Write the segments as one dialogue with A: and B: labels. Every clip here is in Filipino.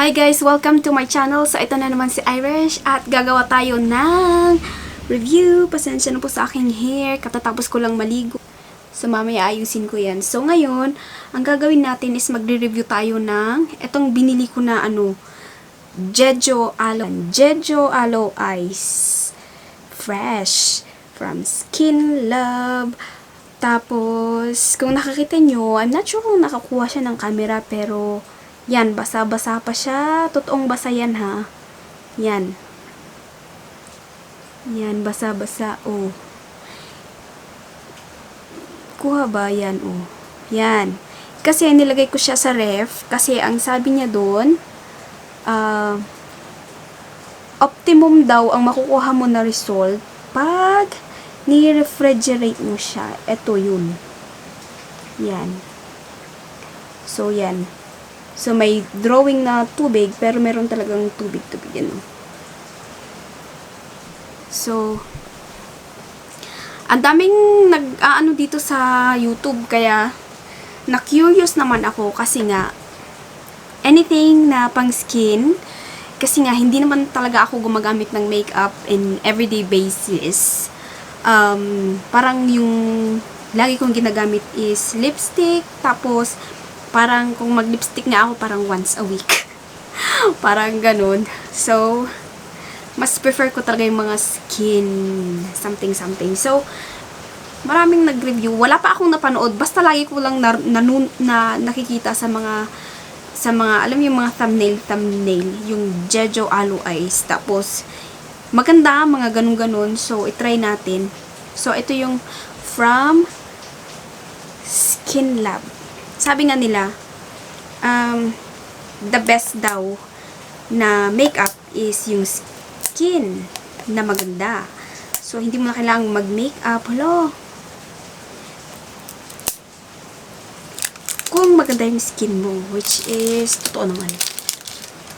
A: Hi guys! Welcome to my channel. So, ito na naman si Irish at gagawa tayo ng review. Pasensya na po sa aking hair. Katatapos ko lang maligo. So, mamaya ayusin ko yan. So, ngayon, ang gagawin natin is magre-review tayo ng itong binili ko na JEJU Ice Fresh from Skin Love. Tapos, kung nakakita nyo, I'm not sure kung nakakuha siya ng camera, pero yan, basa-basa pa siya. Totoong basa yan, ha. Yan. Yan, basa-basa. Oh. Kuha ba? Yan, oh. Yan. Kasi nilagay ko siya sa ref. Kasi ang sabi niya doon, optimum daw ang makukuha mo na result pag ni-refrigerate mo siya. Ito yun. Yan. So, yan. So, may drawing na tubig, pero meron talagang tubig-tubig yan. So, ang daming nag-aano dito sa YouTube, kaya na-curious naman ako kasi nga, anything na pang skin, kasi nga, hindi naman talaga ako gumagamit ng makeup in everyday basis. Parang yung lagi kong ginagamit is lipstick, tapos parang kung mag-lipstick nga ako, parang once a week. Parang ganun. So, mas prefer ko talaga yung mga skin something. So, maraming nag-review. Wala pa akong napanood. Basta lagi ko lang nakikita sa mga alam mo yung mga thumbnail, yung JEJU Ice. Tapos, maganda, mga ganun-ganun. So, itry natin. So, ito yung from Skin Lab. Sabi nga nila, the best daw na makeup is yung skin na maganda. So, hindi mo na kailangang mag-makeup. Hello? Kung maganda yung skin mo, which is, totoo naman.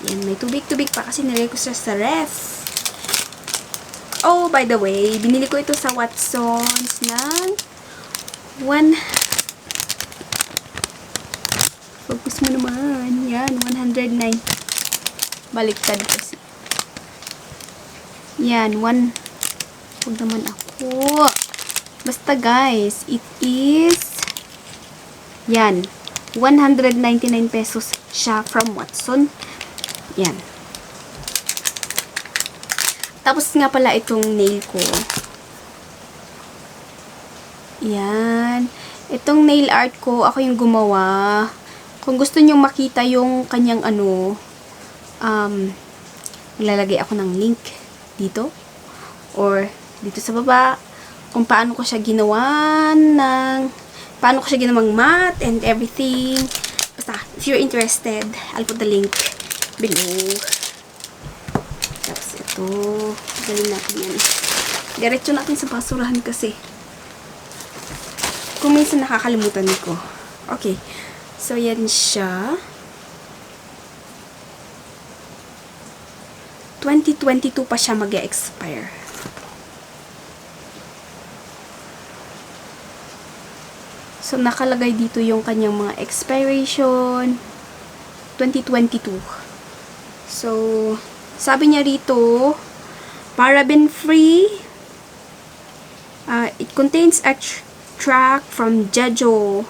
A: Yan, may tubig-tubig pa kasi nilagay ko siya sa ref. Oh, by the way, binili ko ito sa Watsons ng focus mo naman. Yan, 109. Baliktad kasi. Yan, huwag naman ako. Basta guys, it is, yan, 199 pesos siya from Watson. Yan. Tapos nga pala itong nail ko. Yan. Itong nail art ko, ako yung gumawa. Kung gusto nyong makita yung kanyang ilalagay ako ng link dito. Or dito sa baba. Kung paano ko siya ginawang matte and everything. Basta, if you're interested, I'll put the link below. Tapos ito, galing natin yan. Diretso natin sa basurahan kasi. Kung minsan nakakalimutan ko. Okay. So, yan siya. 2022 pa siya mag-expire. So, nakalagay dito yung kanyang mga expiration. 2022. So, sabi niya rito, paraben-free. It contains extract from JEJU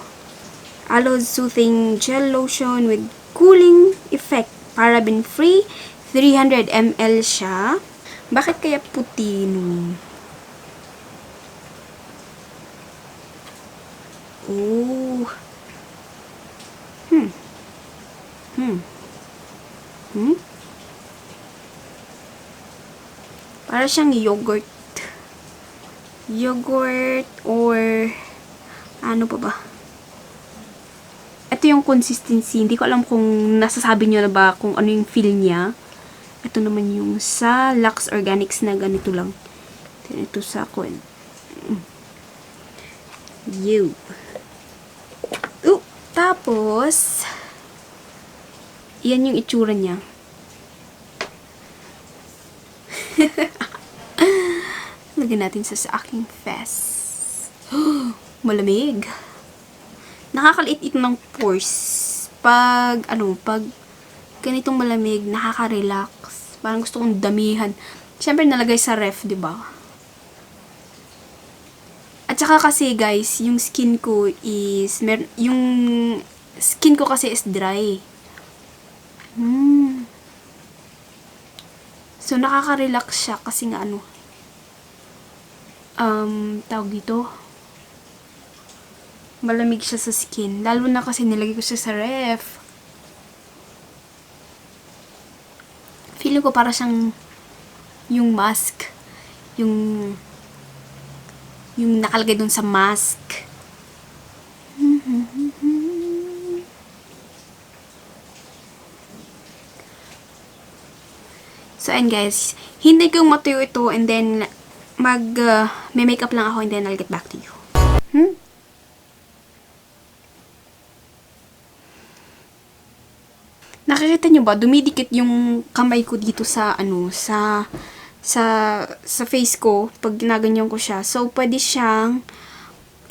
A: Aloe Soothing Gel Lotion with cooling effect. Paraben-free. 300 ml siya. Bakit kaya puti no? Oh. Para siyang yogurt. Yogurt or ano pa ba? Ito yung consistency. Hindi ko alam kung nasasabi nyo na ba kung ano yung feel niya. Ito naman yung sa Lux Organics na ganito lang. Ito sa tapos, yan yung itsura niya. Lagyan natin sa aking face. Malamig. Nakakaliit ito ng pores. Pag ganitong malamig, nakaka-relax. Parang gusto kong damihan. Siyempre, nalagay sa ref, di ba? At saka kasi, guys, yung skin ko kasi is dry. So, nakaka-relax siya kasi nga tawag dito, malamig siya sa skin. Lalo na kasi nilagay ko siya sa ref. Feeling ko para siyang yung mask. Yung nakalagay dun sa mask. So, and guys, hindi kong matuyo ito and then may makeup lang ako and then I'll get back to you. Nakikita nyo ba? Dumidikit yung kamay ko dito sa sa face ko pag ginaganyan ko siya. So, pwede siyang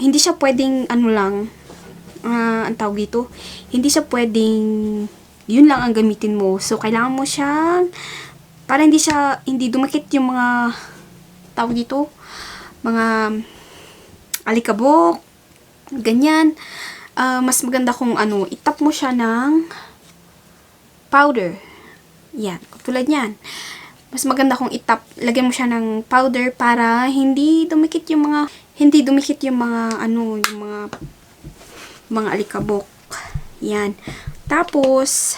A: hindi siya pwedeng ang tawag dito, hindi siya pwedeng yun lang ang gamitin mo. So, kailangan mo siyang para hindi dumikit yung mga tawag dito, mga alikabok, ganyan. Mas maganda kung itap mo siya ng powder. Yan, tulad yan. Mas maganda kung lagyan mo siya ng powder para hindi dumikit yung mga mga alikabok. Yan. Tapos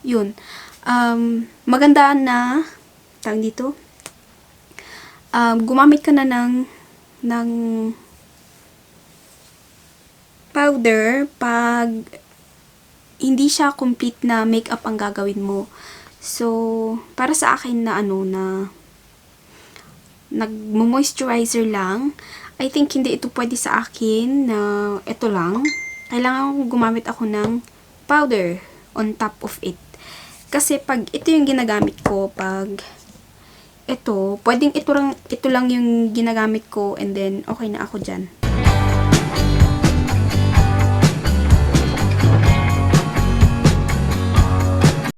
A: yun. Maganda na tawag dito. Gumamit ka na ng powder pag hindi siya complete na makeup ang gagawin mo. So, para sa akin na nag-moisturizer lang, I think hindi ito pwede sa akin na ito lang. Kailangan gumamit ako ng powder on top of it. Kasi pag ito yung ginagamit ko, pag ito, pwedeng ito lang yung ginagamit ko and then okay na ako dyan.